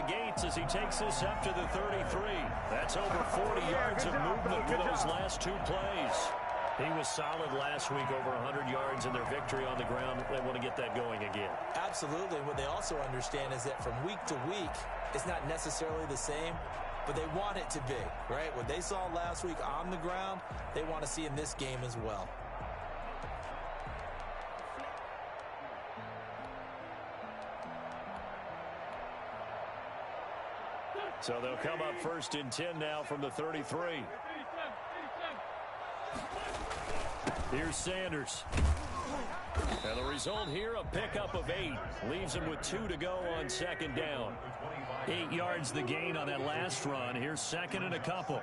gates as he takes this up to the 33. That's over 40 yards of movement with those last two plays. He was solid last week, over 100 yards in their victory on the ground. They want to get that going again. Absolutely. What they also understand is that from week to week, it's not necessarily the same, but they want it to be, right? What they saw last week on the ground, they want to see in this game as well. So they'll come up 1st and 10 now from the 33. Here's Sanders. And the result here, a pickup of 8. Leaves him with 2 to go on 2nd down. 8 yards the gain on that last run. Here's 2nd and a couple.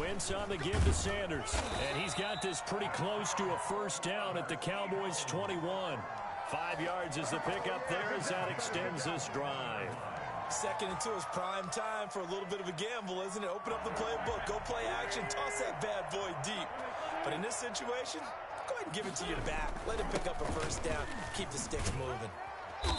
Wentz on the give to Sanders. And he's got this pretty close to a 1st down at the Cowboys' 21. 5 yards is the pickup there as that extends this drive. 2nd and 2 is prime time for a little bit of a gamble, isn't it? Open up the playbook, go play action, toss that bad boy deep. But in this situation, go ahead and give it to your back. Let him pick up a 1st down, keep the sticks moving.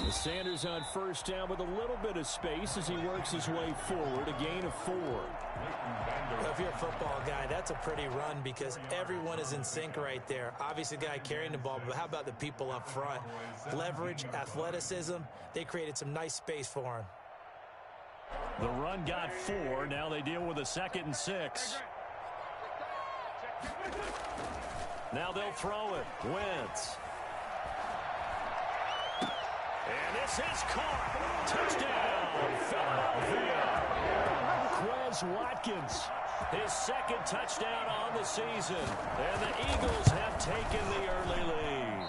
Sanders on 1st down with a little bit of space as he works his way forward, a gain of 4. Well, if you're a football guy, that's a pretty run because everyone is in sync right there. Obviously, the guy carrying the ball, but how about the people up front? Leverage, athleticism, they created some nice space for him. The run got 4. Now they deal with a 2nd and 6. Now they'll throw it. Wentz. And this is caught. Touchdown, Philadelphia. Quez Watkins, his 2nd touchdown on the season. And the Eagles have taken the early lead.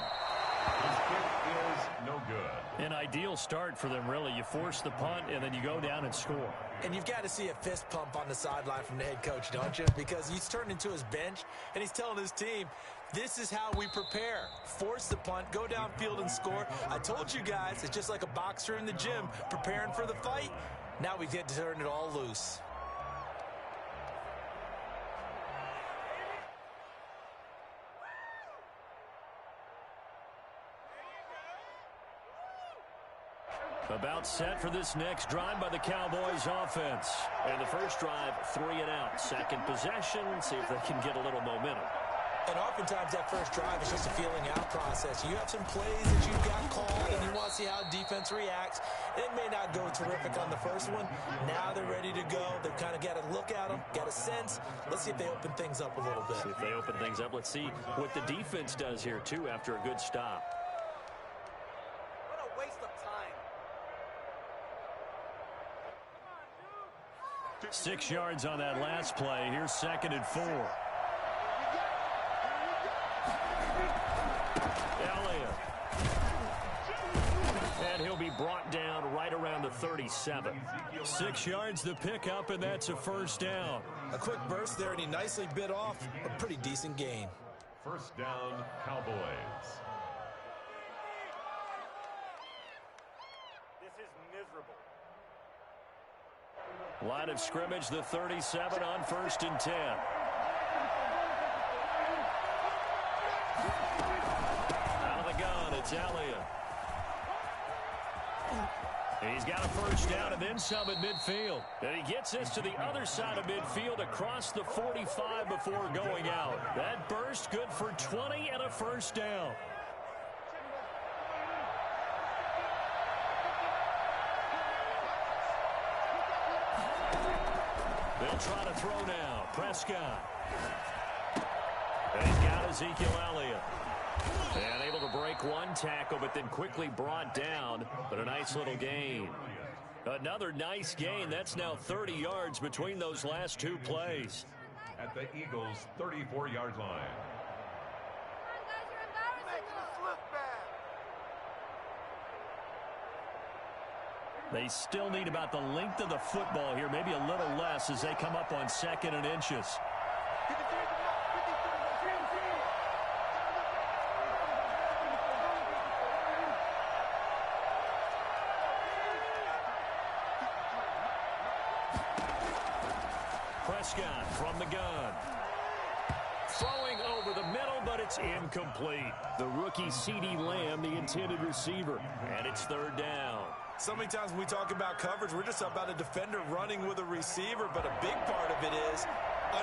His kick is no good. An ideal start for them, really. You force the punt, and then you go down and score. And you've got to see a fist pump on the sideline from the head coach, don't you? Because he's turned into his bench, and he's telling his team, this is how we prepare. Force the punt, go downfield and score. I told you guys, it's just like a boxer in the gym preparing for the fight. Now we get to turn it all loose. About set for this next drive by the Cowboys offense. And the first drive, 3 and out. 2nd possession, see if they can get a little momentum. And oftentimes that first drive is just a feeling out process. You have some plays that you've got called and you want to see how defense reacts. It may not go terrific on the first one. Now they're ready to go. They've kind of got to look at them, got a sense. Let's see if they open things up a little bit. See if they open things up. Let's see what the defense does here, too, after a good stop. What a waste of time. 6 yards on that last play. Here's 2nd and 4. Elliott. And he'll be brought down right around the 37. 6 yards the pickup, and that's a 1st down. A quick burst there, and he nicely bit off a pretty decent gain. 1st down, Cowboys. This is miserable. Line of scrimmage, the 37 on 1st and 10. Out of the gun, it's Elliott. He's got a 1st down and then some at midfield. And he gets this to the other side of midfield across the 45 before going out. That burst good for 20 and a 1st down. They'll try to throw now. Prescott. And he's got Ezekiel Elliott. And able to break one tackle, but then quickly brought down. But a nice little gain. Another nice gain. That's now 30 yards between those last 2 plays. At the Eagles' 34-yard line. They still need about the length of the football here, maybe a little less as they come up on 2nd and inches. Prescott from the gun. Throwing over the middle, but it's incomplete. The rookie CeeDee Lamb, the intended receiver. And it's third down. So many times when we talk about coverage, we're just about a defender running with a receiver, but a big part of it is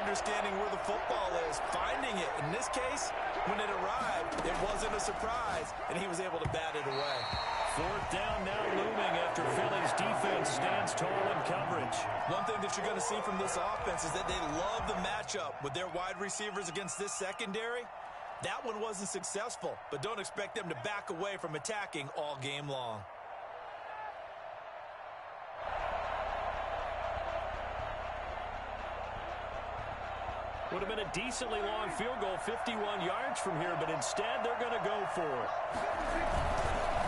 understanding where the football is, finding it. In this case, when it arrived, it wasn't a surprise, and he was able to bat it away. Fourth down now looming after Philly's defense stands tall in coverage. One thing that you're going to see from this offense is that they love the matchup with their wide receivers against this secondary. That one wasn't successful, but don't expect them to back away from attacking all game long. Would have been a decently long field goal, 51 yards from here, but instead they're going to go for it.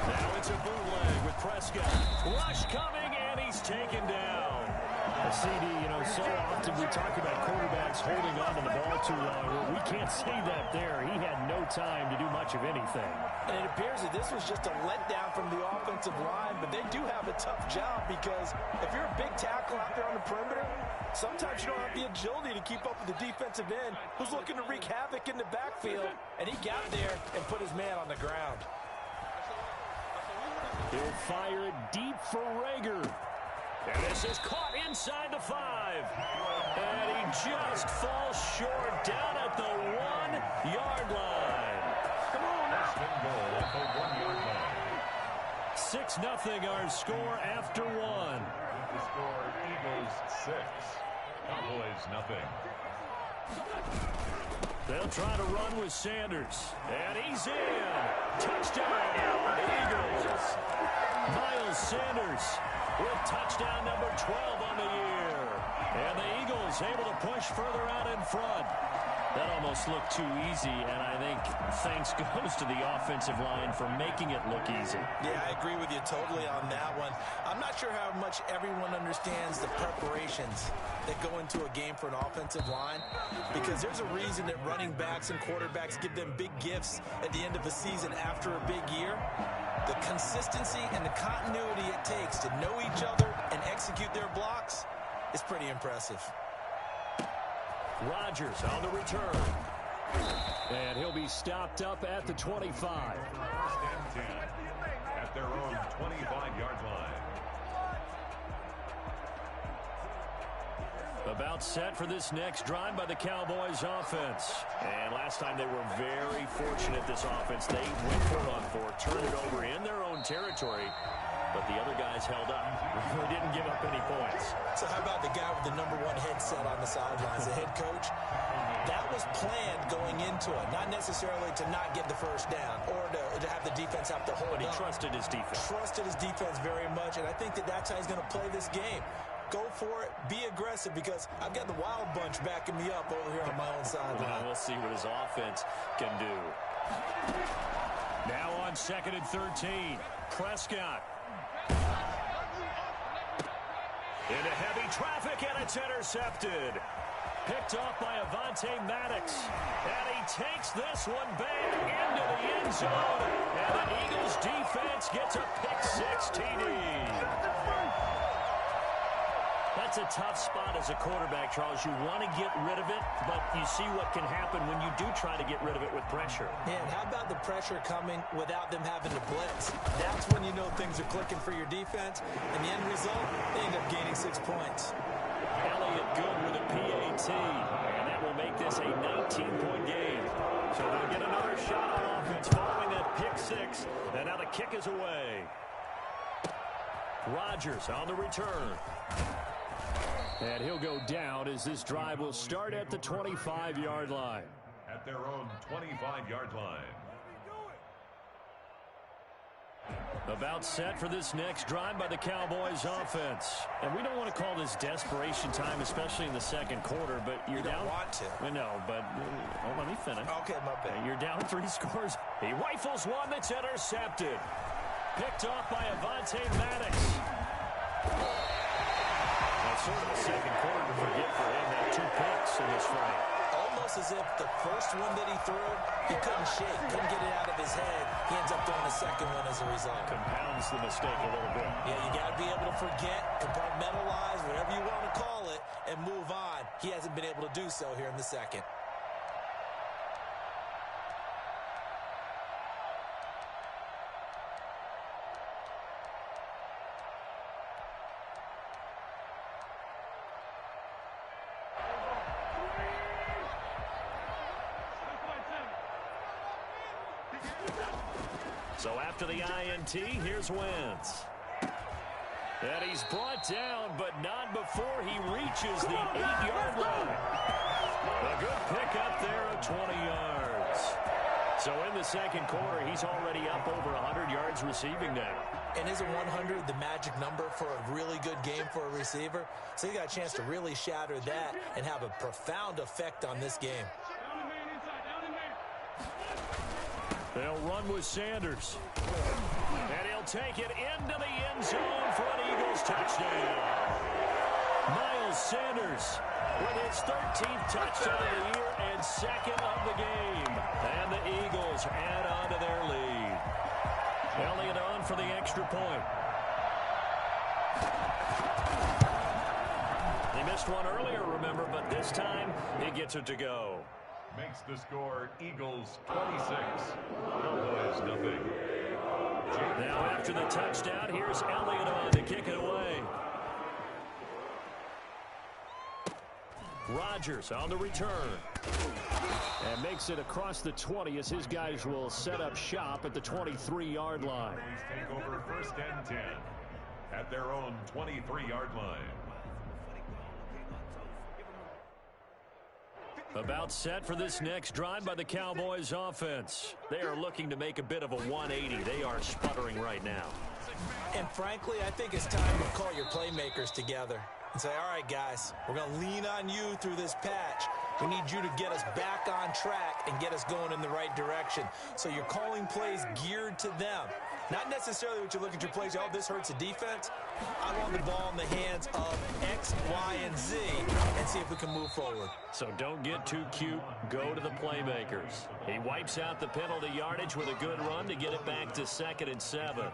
Now it's a bootleg with Prescott. Rush coming, and he's taken down. CD, so often we talk about quarterbacks holding on to the ball too long. Well, we can't say that there. He had no time to do much of anything. And it appears that this was just a letdown from the offensive line, but they do have a tough job because if you're a big tackle out there on the perimeter, sometimes you don't have the agility to keep up with the defensive end who's looking to wreak havoc in the backfield, and he got there and put his man on the ground. He'll fire it deep for Rager. And this is caught inside the 5. And he just falls short down at the 1-yard line. Come on now. First and goal at the 1-yard line. 6-0 our score after 1. The score, Eagles 6, Cowboys nothing. They'll try to run with Sanders. And he's in. Touchdown, Eagles. Miles Sanders with touchdown number 12 on the year. And the Eagles able to push further out in front. That almost looked too easy, and I think thanks goes to the offensive line for making it look easy. Yeah, I agree with you totally on that one. I'm not sure how much everyone understands the preparations that go into a game for an offensive line, because there's a reason that running backs and quarterbacks give them big gifts at the end of a season after a big year. The consistency and the continuity it takes to know each other and execute their blocks is pretty impressive. Rodgers on the return. And he'll be stopped up at the 25. First and 10 at their own 25-yard line. About set for this next drive by the Cowboys offense. And last time they were very fortunate, this offense. They went for it on 4, turned it over in their own territory. But the other guys held up. They didn't give up any points. So how about the guy with the number 1 headset on the sidelines, the head coach? That was planned going into it, not necessarily to not get the first down or to have the defense have to hold But he up. trusted his defense. Trusted his defense very much, and I think that that's how he's going to play this game. Go for it, be aggressive, because I've got the wild bunch backing me up over here on my own sideline. Well, we'll see what his offense can do. Now on 2nd and 13, Prescott. Into heavy traffic, and it's intercepted. Picked off by Avonte Maddox. And he takes this one back into the end zone. And the Eagles defense gets a pick-6 TD. That's a tough spot as a quarterback, Charles. You want to get rid of it, but you see what can happen when you do try to get rid of it with pressure. Man, how about the pressure coming without them having to blitz? That's when you know things are clicking for your defense. And the end result, they end up gaining 6 points. Elliott good with a PAT, and that will make this a 19-point game. So they'll get another shot on offense following that pick-6, and now the kick is away. Rodgers on the return. And he'll go down as this drive will start at the 25-yard line. At their own 25-yard line. About set for this next drive by the Cowboys offense. And we don't want to call this desperation time, especially in the second quarter, but you're You down. don't want to. I know, but let me finish. Okay, my bad. You're down 3 scores. He rifles one that's intercepted. Picked off by Avonte Maddox. That's sort of a second quarter to forget for him. Had 2 picks in this frame. Almost as if the first one that he threw, he couldn't shake, couldn't get it out of his head. He ends up throwing the second one as a result. Compounds the mistake a little bit. Yeah, you got to be able to forget, compartmentalize, whatever you want to call it, and move on. He hasn't been able to do so here in the second. So after the INT, here's Wentz. And he's brought down, but not before he reaches the 8-yard line. A good pickup there of 20 yards. So in the second quarter, he's already up over 100 yards receiving now. And isn't 100 the magic number for a really good game for a receiver? So he got a chance to really shatter that and have a profound effect on this game. They'll run with Sanders. And he'll take it into the end zone for an Eagles touchdown. Miles Sanders with his 13th touchdown of the year and second of the game. And the Eagles add on to their lead. Elliott on for the extra point. He missed one earlier, remember, but this time he gets it to go. Makes the score Eagles 26, Cowboys nothing. Now after the touchdown, here's Elliott on to kick it away. Rodgers on the return. And makes it across the 20 as his guys will set up shop at the 23-yard line. Please take over 1st and 10 at their own 23-yard line. About set for this next drive by the Cowboys offense. They are looking to make a bit of a 180. They are sputtering right now. And frankly, I think it's time to call your playmakers together and say, all right, guys, we're going to lean on you through this patch. We need you to get us back on track and get us going in the right direction. So you're calling plays geared to them. Not necessarily what you look at your plays, oh, this hurts the defense. I want the ball in the hands of X, Y, and Z and see if we can move forward. So don't get too cute. Go to the playmakers. He wipes out the penalty yardage with a good run to get it back to 2nd and 7.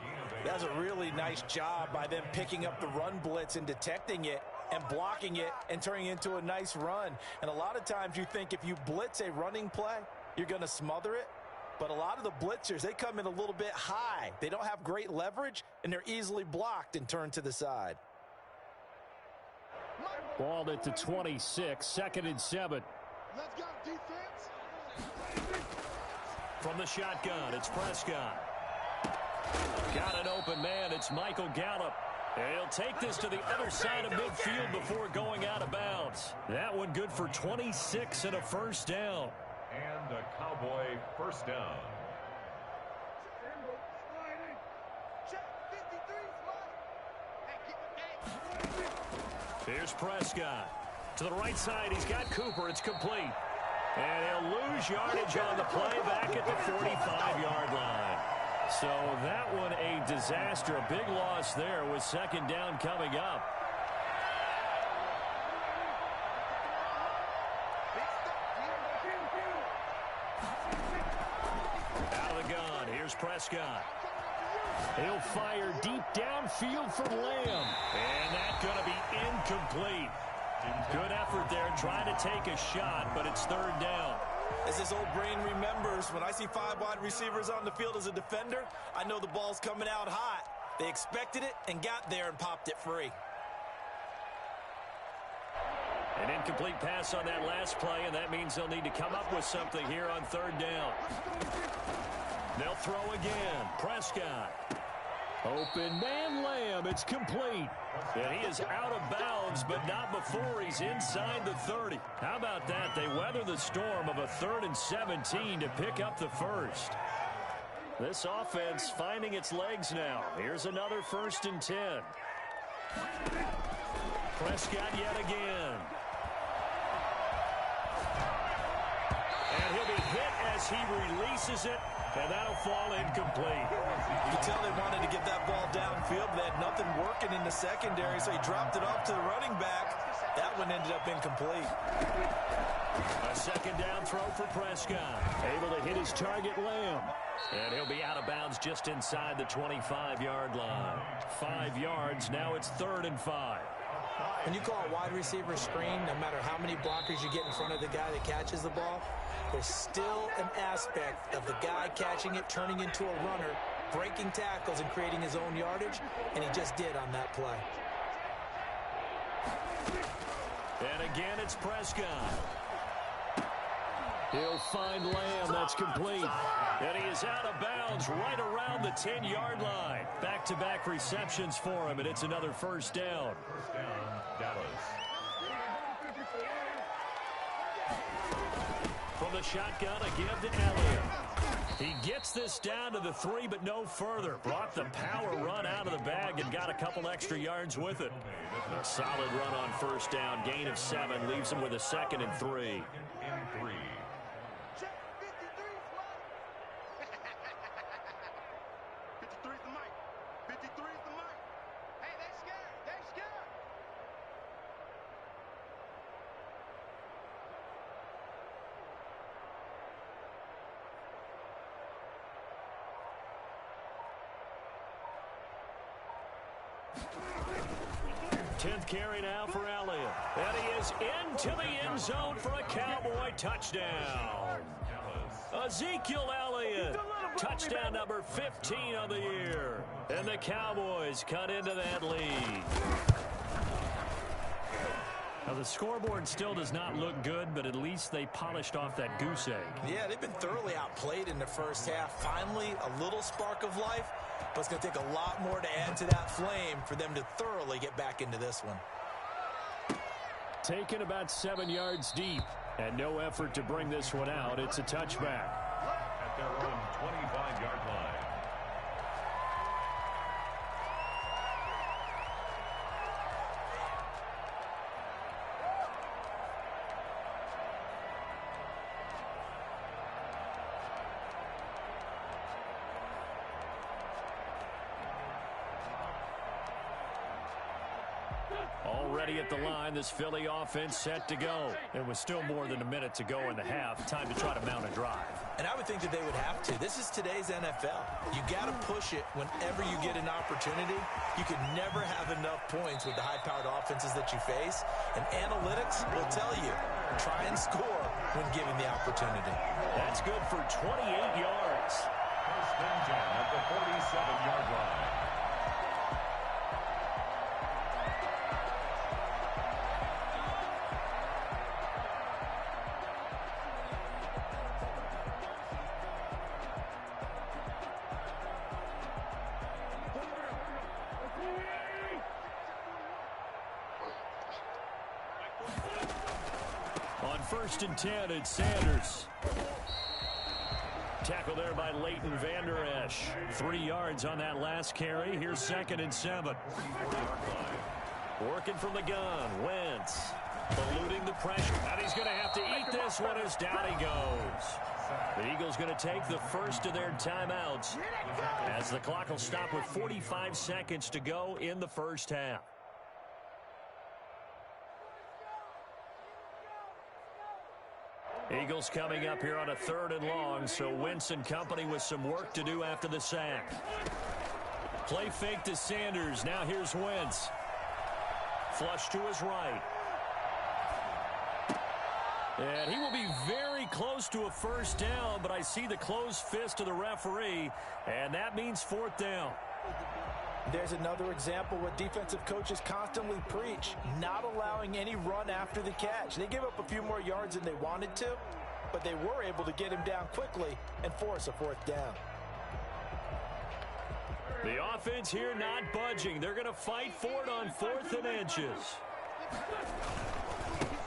That's a really nice job by them picking up the run blitz and detecting it and blocking it and turning it into a nice run. And a lot of times you think if you blitz a running play, you're going to smother it. But a lot of the blitzers, they come in a little bit high. They don't have great leverage, and they're easily blocked and turned to the side. Ball at the 26, 2nd and 7. Let's go, defense. From the shotgun, it's Prescott. Got an open man, it's Michael Gallup. And he'll take this to the other side of midfield before going out of bounds. That one good for 26 and a first down. And a Cowboy first down. Here's Prescott. To the right side, he's got Cooper. It's complete. And he'll lose yardage on the play back at the 45-yard line. So that one a disaster. A big loss there with 2nd down coming up. Out of the gun, here's Prescott. He'll fire deep downfield for Lamb. And that's going to be incomplete. Good effort there trying to take a shot, but it's 3rd down. As this old brain remembers, when I see 5 wide receivers on the field as a defender, I know the ball's coming out hot. They expected it and got there and popped it free. An incomplete pass on that last play, and that means they'll need to come up with something here on 3rd down. They'll throw again. Prescott. Open man Lamb. It's complete. And he is out of bounds, but not before he's inside the 30. How about that? They weather the storm of a 3rd and 17 to pick up the first. This offense finding its legs now. Here's another 1st and 10. Prescott yet again. And he'll be hit as he releases it, and that'll fall incomplete. You can tell they wanted to get that ball downfield. They had nothing working in the secondary, so he dropped it off to the running back. That one ended up incomplete. A 2nd down throw for Prescott. Able to hit his target, Lamb. And he'll be out of bounds just inside the 25-yard line. 5 yards, now it's 3rd and 5. When you call a wide receiver screen, no matter how many blockers you get in front of the guy that catches the ball, there's still an aspect of the guy catching it, turning into a runner, breaking tackles and creating his own yardage, and he just did on that play. And again, it's Prescott. He'll find Lamb. That's complete. And he is out of bounds right around the 10-yard line. Back-to-back receptions for him, and it's another first down. First down, Dallas. From the shotgun, a give to Elliott. He gets this down to the 3, but no further. Brought the power run out of the bag and got a couple extra yards with it. A solid run on first down. Gain of 7 leaves him with a 2nd and 3. And 3. Check 53 is what? 53 is the mic. 53 is the mic. Hey, they scared. They scared. Tenth carry now for Elliott. And he is into the end zone for a Cowboy touchdown. Ezekiel Elliott, touchdown number 15 of the year. And the Cowboys cut into that lead. Now, the scoreboard still does not look good, but at least they polished off that goose egg. Yeah, they've been thoroughly outplayed in the first half. Finally, a little spark of life, but it's going to take a lot more to add to that flame for them to thoroughly get back into this one. Taken about 7 yards deep, and no effort to bring this one out. It's a touchback. At their own 25-yard line. Already at the line, this Philly offense set to go. And with still more than a minute to go in the half, time to try to mount a drive. And I would think that they would have to. This is today's NFL. You got to push it whenever you get an opportunity. You can never have enough points with the high-powered offenses that you face. And analytics will tell you, try and score when given the opportunity. That's good for 28 yards. First and 10 at the 47-yard line. On first and 10, it's Sanders. Tackle there by Leighton Vander Esch. 3 yards on that last carry. Here's 2nd and 7. Working from the gun. Wentz eluding the pressure. And he's going to have to eat this one as down he goes. The Eagles going to take the first of their timeouts as the clock will stop with 45 seconds to go in the first half. Eagles coming up here on a 3rd and long, so Wentz and company with some work to do after the sack. Play fake to Sanders. Now here's Wentz. Flush to his right. And he will be very close to a first down, but I see the closed fist of the referee, and that means 4th down. There's another example what defensive coaches constantly preach, not allowing any run after the catch. They gave up a few more yards than they wanted to, but they were able to get him down quickly and force a 4th down. The offense here not budging. They're going to fight for it on 4th and inches.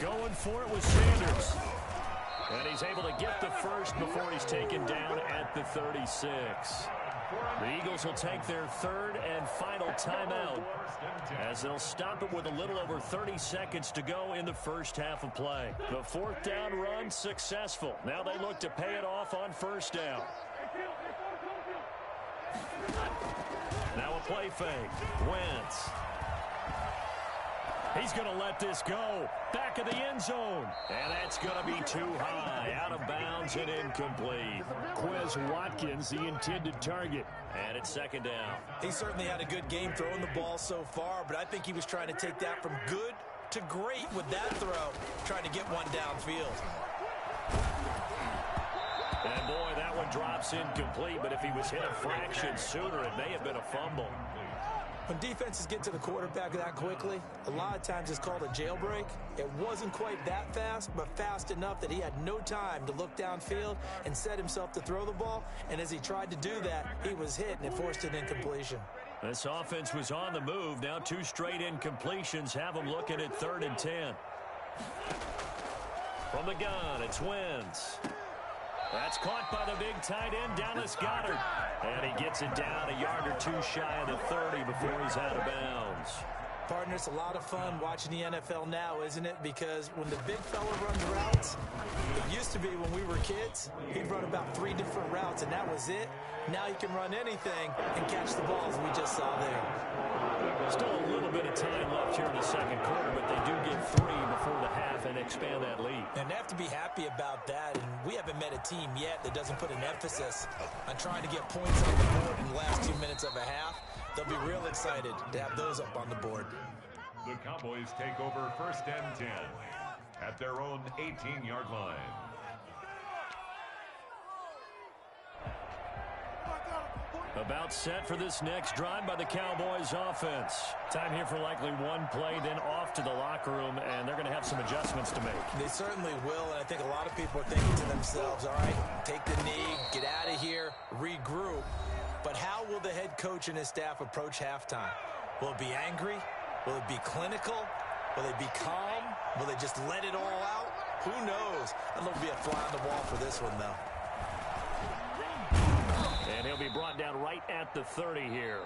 Going for it with Sanders. And he's able to get the first before he's taken down at the 36. The Eagles will take their 3rd and final timeout as they'll stop it with a little over 30 seconds to go in the first half of play. The 4th down run successful. Now they look to pay it off on first down. Now a play fake. Wentz. He's going to let this go. Back of the end zone. And that's going to be too high. Out of bounds and incomplete. Quez Watkins, the intended target. And it's second down. He certainly had a good game throwing the ball so far, but I think he was trying to take that from good to great with that throw, trying to get one downfield. And boy, that one drops incomplete, but if he was hit a fraction sooner, it may have been a fumble. When defenses get to the quarterback that quickly, a lot of times it's called a jailbreak. It wasn't quite that fast, but fast enough that he had no time to look downfield and set himself to throw the ball. And as he tried to do that, he was hit, and it forced an incompletion. This offense was on the move. Now 2 straight incompletions have them looking at 3rd and 10. From the gun, it's Wentz. That's caught by the big tight end, Dallas Goedert. And he gets it down a yard or 2 shy of the 30 before he's out of bounds. Partner, it's a lot of fun watching the NFL now, isn't it? Because when the big fella runs routes, it used to be when we were kids, he'd run about 3 different routes, and that was it. Now he can run anything and catch the balls we just saw there. Still a little bit of time left here in the second quarter, but they do get 3 before the half and expand that lead. And they have to be happy about that, and we haven't met a team yet that doesn't put an emphasis on trying to get points on the board in the last 2 minutes of a half. They'll be real excited to have those up on the board. The Cowboys take over 1st and 10 at their own 18-yard line. About set for this next drive by the Cowboys offense. Time here for likely one play, then off to the locker room, and they're going to have some adjustments to make. They certainly will, and I think a lot of people are thinking to themselves, all right, take the knee, get out of here, regroup. But how will the head coach and his staff approach halftime? Will it be angry? Will it be clinical? Will they be calm? Will they just let it all out? Who knows? I'd love to be a fly on the wall for this one, though. And he'll be brought down right at the 30 here.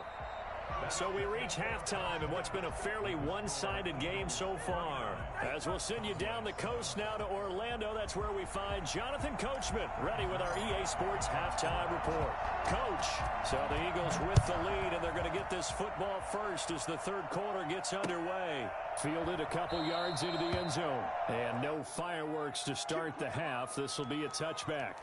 So we reach halftime in what's been a fairly one-sided game so far. As we'll send you down the coast now to Orlando, that's where we find Jonathan Coachman, ready with our EA Sports Halftime Report. Coach, so the Eagles with the lead, and they're going to get this football first as the third quarter gets underway. Fielded a couple yards into the end zone. And no fireworks to start the half. This will be a touchback.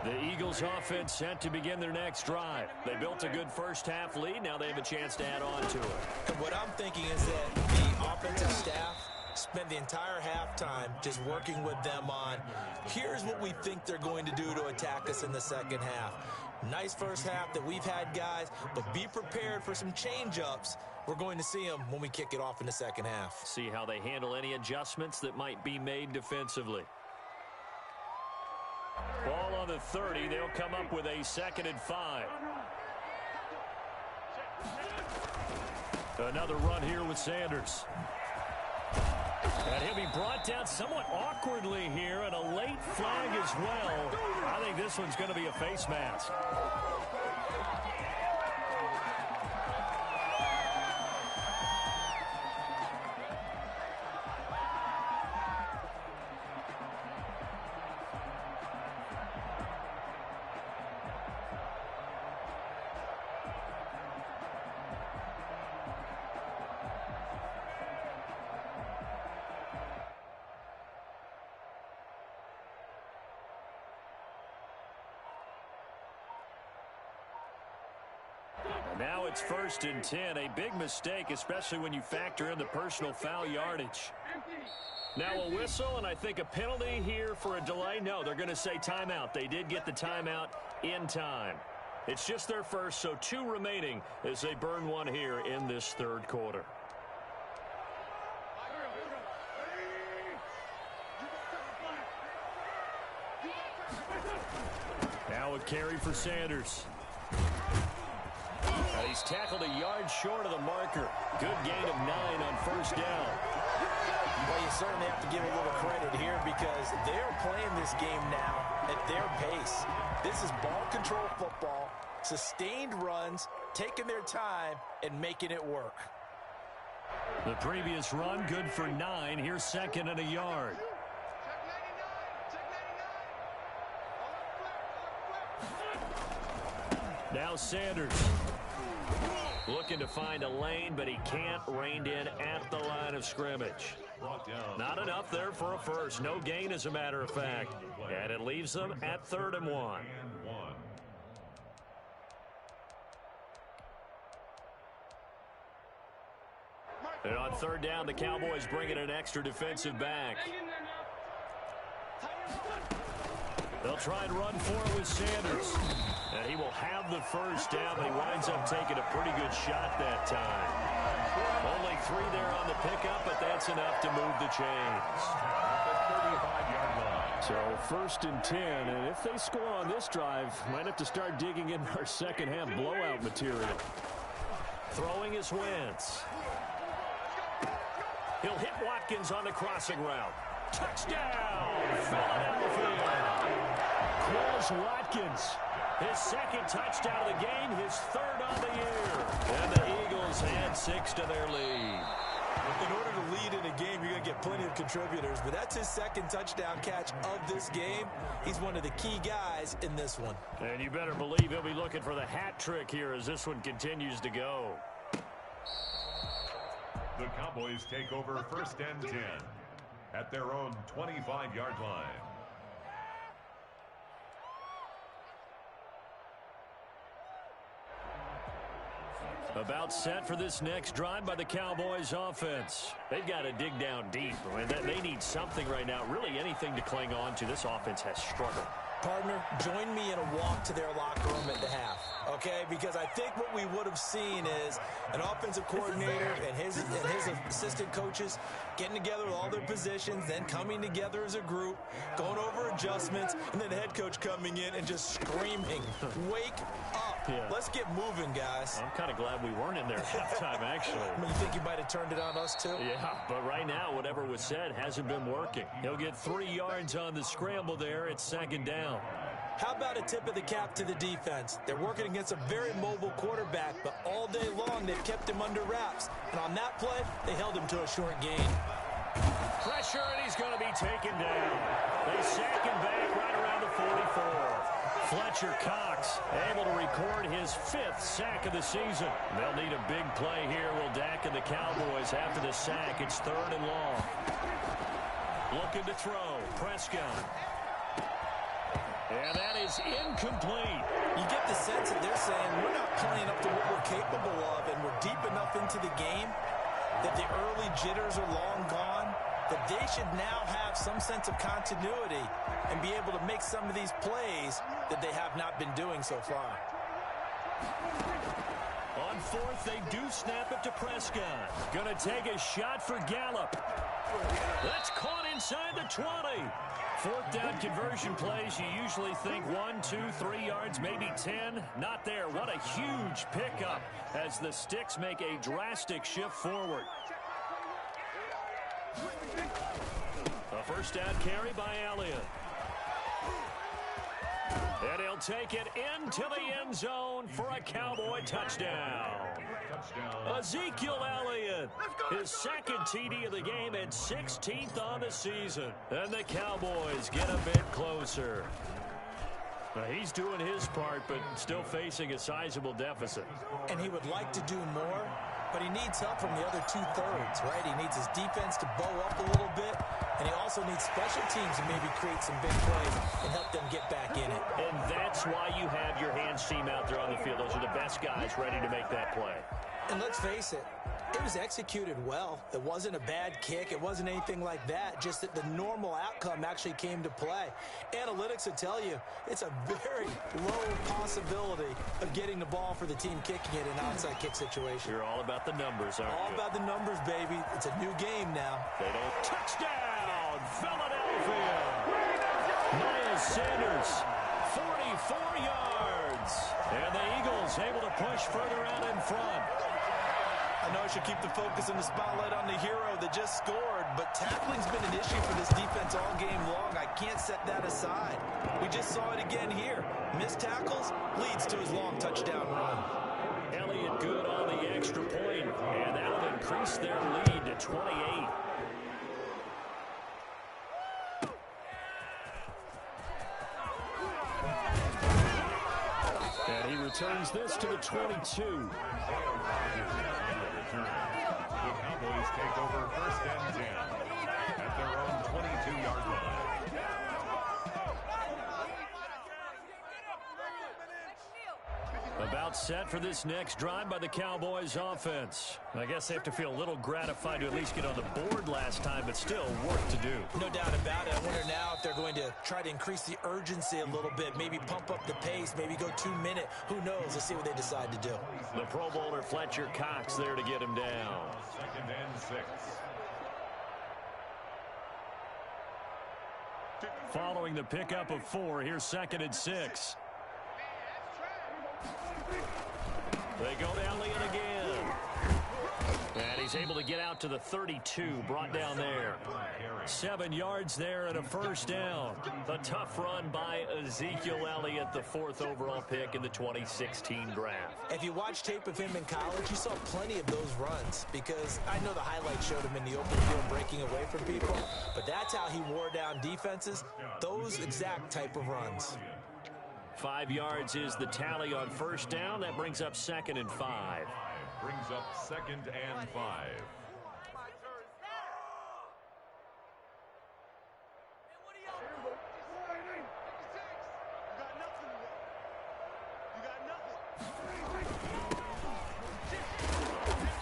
The Eagles offense set to begin their next drive. They built a good first half lead. Now they have a chance to add on to it. And what I'm thinking is that the offensive staff spent the entire halftime just working with them on, here's what we think they're going to do to attack us in the second half. Nice first half that we've had, guys, but be prepared for some change-ups. We're going to see them when we kick it off in the second half. See how they handle any adjustments that might be made defensively. Ball on the 30. They'll come up with a 2nd and 5. Another run here with Sanders. And he'll be brought down somewhat awkwardly here, and a late flag as well. I think this one's going to be a face mask. Now it's 1st and 10. A big mistake, especially when you factor in the personal foul yardage. Now a whistle, and I think a penalty here for a delay. No, they're going to say timeout. They did get the timeout in time. It's just their first, so 2 remaining as they burn one here in this third quarter. Now a carry for Sanders. He's tackled a yard short of the marker. Good gain of 9 on 1st down. Well, you certainly have to give a little credit here because they're playing this game now at their pace. This is ball control football, sustained runs, taking their time, and making it work. The previous run, good for 9. Here's second and a yard. Check 99. Check 99. Now Sanders looking to find a lane, but he can't. Reined in at the line of scrimmage. Not enough there for a first. No gain, as a matter of fact. And it leaves them at 3rd and 1. And on 3rd down, the Cowboys bring in an extra defensive back. They'll try and run for it with Sanders. And he will have the first down, but he winds up taking a pretty good shot that time. Only 3 there on the pickup, but that's enough to move the chains. So 1st and 10, and if they score on this drive, might have to start digging in our second-half blowout material. Throwing is Wentz. He'll hit Watkins on the crossing route. Touchdown, Philadelphia. Quez Watkins, his 2nd touchdown of the game, his 3rd on the year. And the Eagles add 6 to their lead. In order to lead in a game, you're going to get plenty of contributors, but that's his 2nd touchdown catch of this game. He's one of the key guys in this one. And you better believe he'll be looking for the hat trick here as this one continues to go. The Cowboys take over 1st and 10 at their own 25-yard line. About set for this next drive by the Cowboys offense. They've got to dig down deep. I mean, they need something right now, really anything to cling on to. This offense has struggled. Partner, join me in a walk to their locker room at the half, okay? Because I think what we would have seen is an offensive coordinator and his assistant coaches getting together with all their positions, then coming together as a group, going over adjustments, and then the head coach coming in and just screaming, wake up. Yeah. Let's get moving, guys. I'm kind of glad we weren't in there at halftime, actually. I mean, you think you might have turned it on us, too? Yeah, but right now, whatever was said hasn't been working. He'll get 3 yards on the scramble there. It's 2nd down. How about a tip of the cap to the defense? They're working against a very mobile quarterback, but all day long they've kept him under wraps. And on that play, they held him to a short gain. Pressure, and he's going to be taken down. They sack him back right around the 44. Fletcher Cox able to record his 5th sack of the season. They'll need a big play here. Will Dak and the Cowboys after the sack. It's 3rd and long. Looking to throw. Prescott. And that is incomplete. You get the sense that they're saying we're not playing up to what we're capable of, and we're deep enough into the game that the early jitters are long gone, that they should now have some sense of continuity and be able to make some of these plays that they have not been doing so far. On 4th, they do snap it to Prescott. Gonna take a shot for Gallup. That's caught inside the 20. 4th down conversion plays, you usually think 1, 2, 3 yards, maybe 10. Not there. What a huge pickup as the Sticks make a drastic shift forward. A 1st down carry by Elliott. And he'll take it into the end zone for a Cowboy touchdown. Ezekiel Elliott, his 2nd TD of the game and 16th on the season. And the Cowboys get a bit closer. Now, he's doing his part, but still facing a sizable deficit. And he would like to do more, but he needs help from the other 2/3, right? He needs his defense to bow up a little bit, and he also needs special teams to maybe create some big plays and help them get back in it. And that's why you have your hands team out there on the field. Those are the best guys ready to make that play. And let's face it, it was executed well. It wasn't a bad kick. It wasn't anything like that. Just that the normal outcome actually came to play. Analytics will tell you it's a very low possibility of getting the ball for the team kicking it in an outside kick situation. You're all about the numbers, aren't you? All about the numbers, baby. It's a new game now. They don't. Touchdown, Philadelphia. Miles Sanders, 44 yards. And the Eagles able to push further out in front. I know I should keep the focus and the spotlight on the hero that just scored, but tackling's been an issue for this defense all game long. I can't set that aside. We just saw it again here. Missed tackles leads to his long touchdown run. Elliott good on the extra point, and that'll increase their lead to 28. And he returns this to the 22. The Cowboys take over first and 10 at their own 22-yard line. About set for this next drive by the Cowboys offense. I guess they have to feel a little gratified to at least get on the board last time, but still work to do. No doubt about it. I wonder now if they're going to try to increase the urgency a little bit, maybe pump up the pace, maybe go 2-minute. Who knows? Let's see what they decide to do. The Pro Bowler Fletcher Cox there to get him down. Second and 6. Following the pickup of 4, here's second and 6. They go to Elliott again. And he's able to get out to the 32, brought down there. 7 yards there and a first down. A tough run by Ezekiel Elliott, the 4th overall pick in the 2016 draft. If you watch tape of him in college, you saw plenty of those runs because I know the highlights showed him in the open field breaking away from people, but that's how he wore down defenses, those exact type of runs. 5 yards is the tally on first down. That brings up second and 5. Brings up second and 5.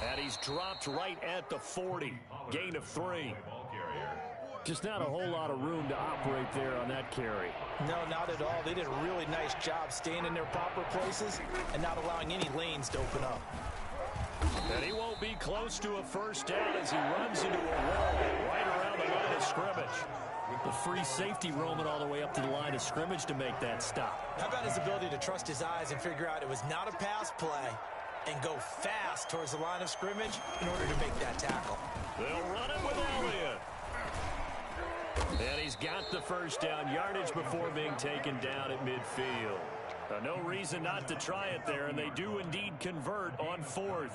And he's dropped right at the 40. Gain of 3. Just not a whole lot of room to operate there on that carry. No, not at all. They did a really nice job staying in their proper places and not allowing any lanes to open up. And he won't be close to a first down as he runs into a wall right around the line of scrimmage. The free safety roaming all the way up to the line of scrimmage to make that stop. How about his ability to trust his eyes and figure out it was not a pass play and go fast towards the line of scrimmage in order to make that tackle? They'll run it with Elliott. And he's got the first down, yardage before being taken down at midfield. No reason not to try it there, and they do indeed convert on 4th.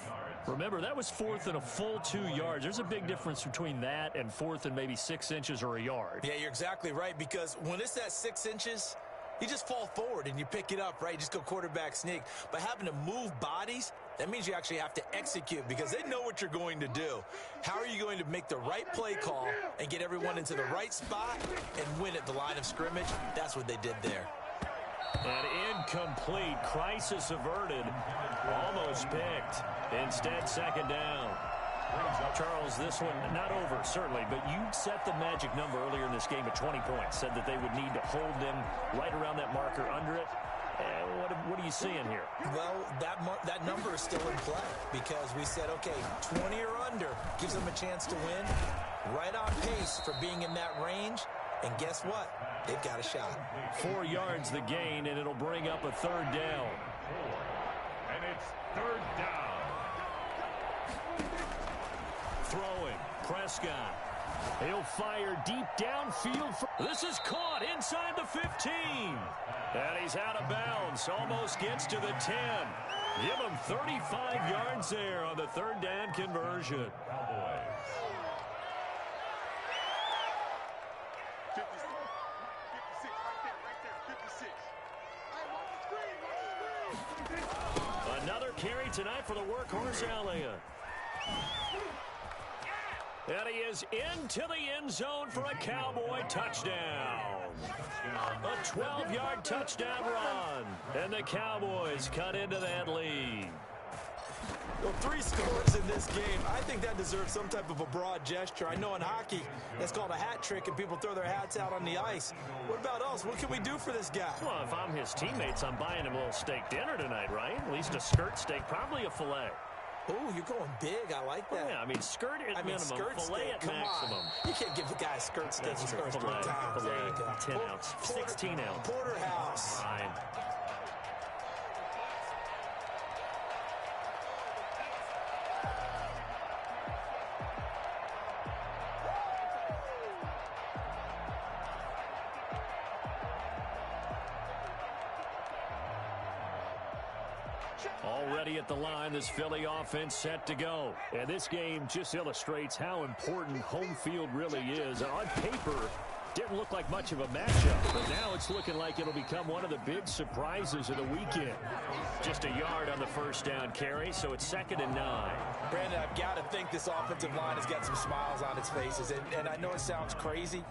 Remember, that was 4th and a full 2 yards. There's a big difference between that and 4th and maybe 6 inches or a yard. Yeah, you're exactly right, because when it's that 6 inches, you just fall forward and you pick it up, right? You just go quarterback sneak. But having to move bodies, that means you actually have to execute because they know what you're going to do. How are you going to make the right play call and get everyone into the right spot and win at the line of scrimmage? That's what they did there. And incomplete. Crisis averted. Almost picked. Instead, second down. Charles, this one not over, certainly, but you set the magic number earlier in this game at 20 points. Said that they would need to hold them right around that marker under it. What are you seeing here? Well, that number is still in play because we said, okay, 20 or under gives them a chance to win. Right on pace for being in that range. And guess what? They've got a shot. 4 yards the gain, and it'll bring up a third down. And it's third down. Throwing. Prescott. He'll fire deep downfield. This is caught inside the 15. And he's out of bounds. Almost gets to the 10. Give him 35 yards there on the third down conversion. Cowboys. 56, right there, 56. Another carry tonight for the workhorse Elliott. And he is into the end zone for a Cowboy touchdown. A 12-yard touchdown run. And the Cowboys cut into that lead. Well, 3 scores in this game. I think that deserves some type of a broad gesture. I know in hockey, that's called a hat trick, and people throw their hats out on the ice. What about us? What can we do for this guy? Well, if I'm his teammates, I'm buying him a little steak dinner tonight, right? At least a skirt steak, probably a filet. Oh, you're going big. I like that. Yeah, I mean, skirt at minimum, skirt filet steak. at Come maximum. on. You can't give the guy a skirt steak That's his your first filet, 3 times. There you go. 10 ounce, 16 ounce. Porterhouse. Fine. Already at the line, this Philly offense set to go. And this game just illustrates how important home field really is. On paper, didn't look like much of a matchup, but now it's looking like it'll become one of the big surprises of the weekend. Just a yard on the first down carry, so it's 2nd and 9. Brandon, I've got to think this offensive line has got some smiles on its faces, and I know it sounds crazy,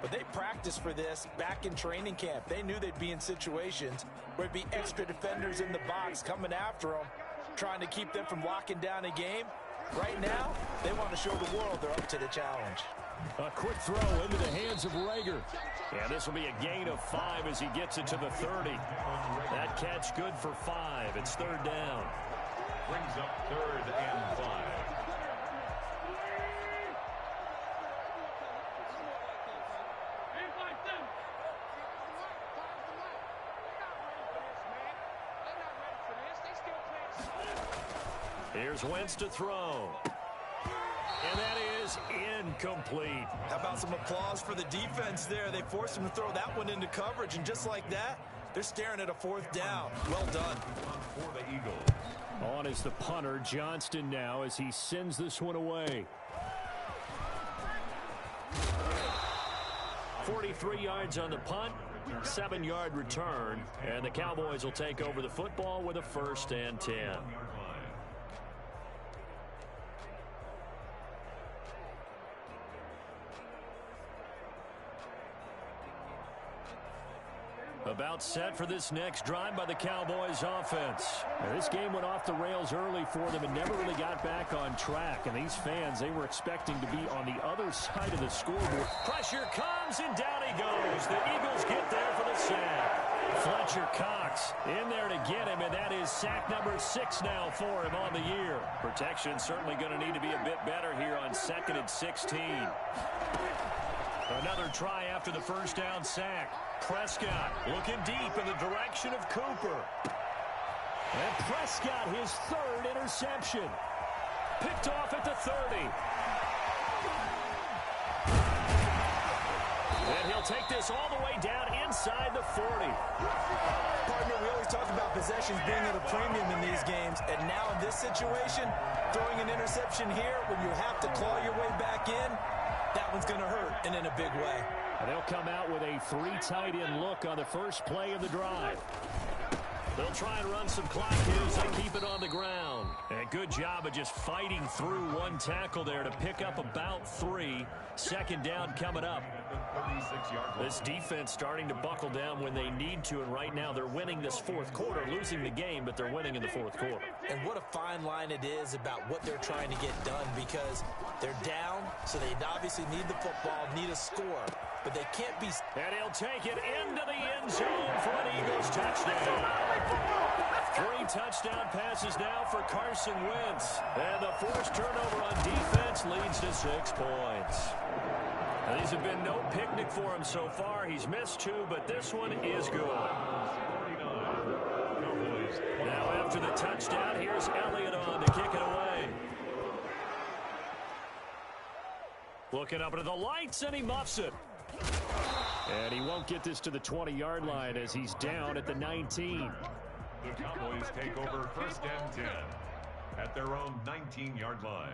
but they practiced for this back in training camp. They knew they'd be in situations where it'd be extra defenders in the box coming after them, trying to keep them from locking down a game. Right now, they want to show the world they're up to the challenge. A quick throw into the hands of Rager. And this will be a gain of 5 as he gets it to the 30. That catch good for 5. It's 3rd down. Brings up 3rd and 5. Here's Wentz to throw. And that is incomplete. How about some applause for the defense there? They forced him to throw that one into coverage, and just like that, they're staring at a 4th down. Well done. For the Eagles. On is the punter, Johnston, now as he sends this one away. 43 yards on the punt, 7-yard return, and the Cowboys will take over the football with a 1st and 10. About set for this next drive by the Cowboys offense. Now, this game went off the rails early for them and never really got back on track. And these fans, they were expecting to be on the other side of the scoreboard. Pressure comes and down he goes. The Eagles get there for the sack. Fletcher Cox in there to get him, and that is sack number 6 now for him on the year. Protection certainly going to need to be a bit better here on 2nd and 16. Another try after the first down sack. Prescott looking deep in the direction of Cooper. And Prescott, his 3rd interception. Picked off at the 30. And he'll take this all the way down inside the 40. Partner, we always talk about possessions being at a premium in these games, and now in this situation, throwing an interception here when you have to claw your way back in, that one's going to hurt, and in a big way. And they'll come out with a 3 tight end look on the first play of the drive. They'll try and run some clock here as they keep it on the ground. And good job of just fighting through one tackle there to pick up about 3. 2nd down coming up. This defense starting to buckle down when they need to, and right now they're winning this 4th quarter, losing the game, but they're winning in the 4th quarter. And what a fine line it is about what they're trying to get done, because they're down, so they obviously need the football, need a score, but they can't be... And he'll take it into the end zone for an Eagles touchdown. 3 touchdown passes now for Carson Wentz. And the forced turnover on defense leads to 6 points. Now, these have been no picnic for him so far. He's missed 2, but this one is good. Now after the touchdown, here's Elliott on to kick it away. Looking up into the lights, and he muffs it. And he won't get this to the 20-yard line as he's down at the 19. The Cowboys take over 1st and 10 at their own 19-yard line.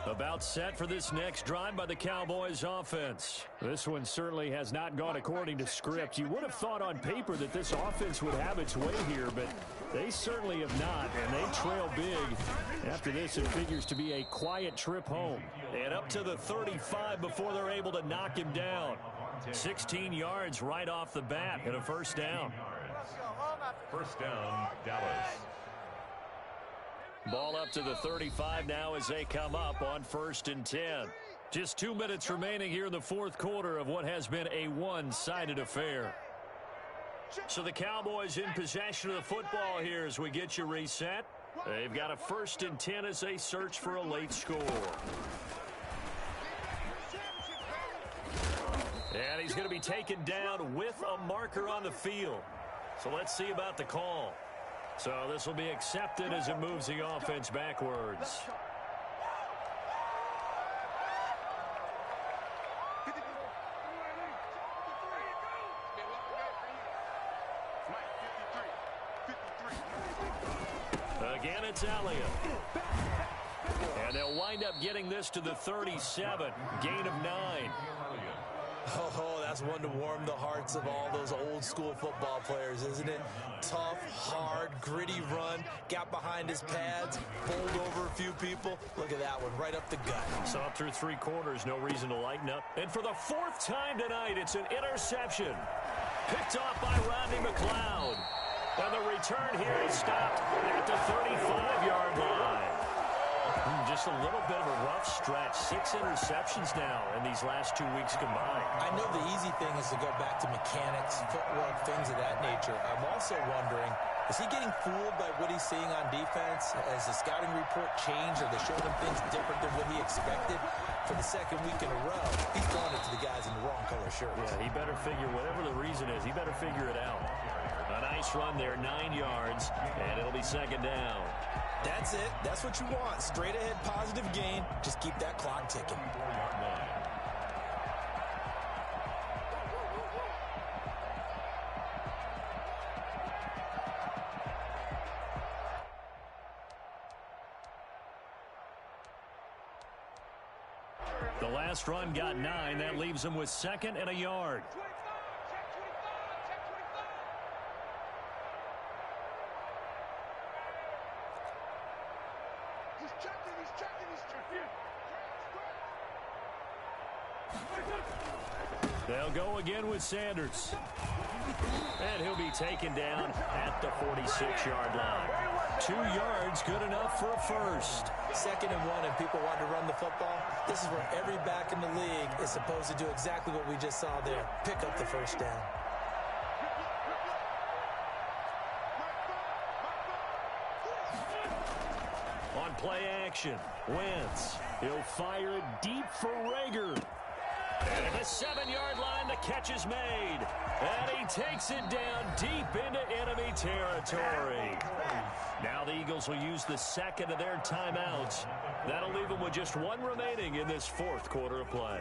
About set for this next drive by the Cowboys offense. This one certainly has not gone according to script. You would have thought on paper that this offense would have its way here, but they certainly have not, and they trail big. After this, it figures to be a quiet trip home. And up to the 35 before they're able to knock him down. 16 yards right off the bat and a 1st down. 1st down, Dallas. Ball up to the 35 now as they come up on 1st and 10. Just 2 minutes remaining here in the 4th quarter of what has been a one-sided affair. So the Cowboys in possession of the football here as we get you reset. They've got a 1st and 10 as they search for a late score. And he's going to be taken down with a marker on the field. So let's see about the call. So this will be accepted as it moves the offense backwards. Again, it's Elliott. And they'll wind up getting this to the 37. Gain of 9. Oh, that's one to warm the hearts of all those old-school football players, isn't it? Tough, hard, gritty run. Got behind his pads, bowled over a few people. Look at that one, right up the gut. So up through 3 quarters, no reason to lighten up. And for the 4th time tonight, it's an interception. Picked off by Rodney McLeod. And the return here is stopped at the 35-yard line. Just a little bit of a rough stretch. 6 interceptions now in these last 2 weeks combined. I know the easy thing is to go back to mechanics, footwork, things of that nature. I'm also wondering, is he getting fooled by what he's seeing on defense? Has the scouting report changed? Are they showing him things different than what he expected? For the 2nd week in a row, he's throwing it to the guys in the wrong color shirts. Yeah, he better figure, whatever the reason is, he better figure it out. A nice run there, 9 yards, and it'll be 2nd down. That's it. That's what you want. Straight ahead positive gain. Just keep that clock ticking. The last run got 9. That leaves him with 2nd and a yard. They'll go again with Sanders. And he'll be taken down at the 46-yard line. 2 yards, good enough for a first. 2nd and 1, and people want to run the football. This is where every back in the league is supposed to do exactly what we just saw there. Pick up the first down. On play action, Wentz. He'll fire it deep for Rager. And at the 7-yard line, the catch is made. And he takes it down deep into enemy territory. Now the Eagles will use the 2nd of their timeouts. That'll leave them with just 1 remaining in this 4th quarter of play.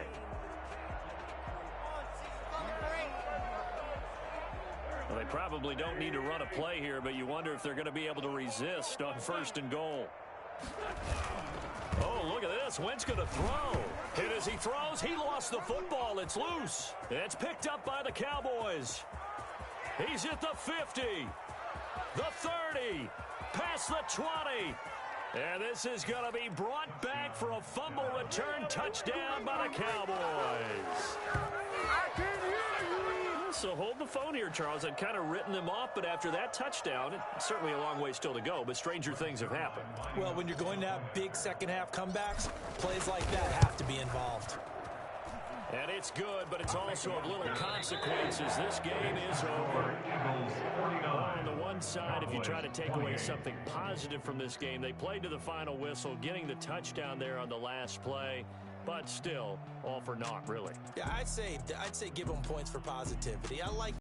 Well, they probably don't need to run a play here, but you wonder if they're going to be able to resist on 1st and goal. Oh, look at this. Wentz going to throw. And as he throws, he lost the football. It's loose. It's picked up by the Cowboys. He's at the 50, the 30, past the 20. And this is going to be brought back for a fumble return touchdown by the Cowboys. So hold the phone here, Charles. I'd kind of written them off, but after that touchdown, it's certainly a long way still to go, but stranger things have happened. Well, when you're going to have big second-half comebacks, plays like that have to be involved. And it's good, but it's also of little consequence as this game is over. On the one side, if you try to take away something positive from this game, they played to the final whistle, getting the touchdown there on the last play. But still, all for naught, really. Yeah, I'd say give them points for positivity. I like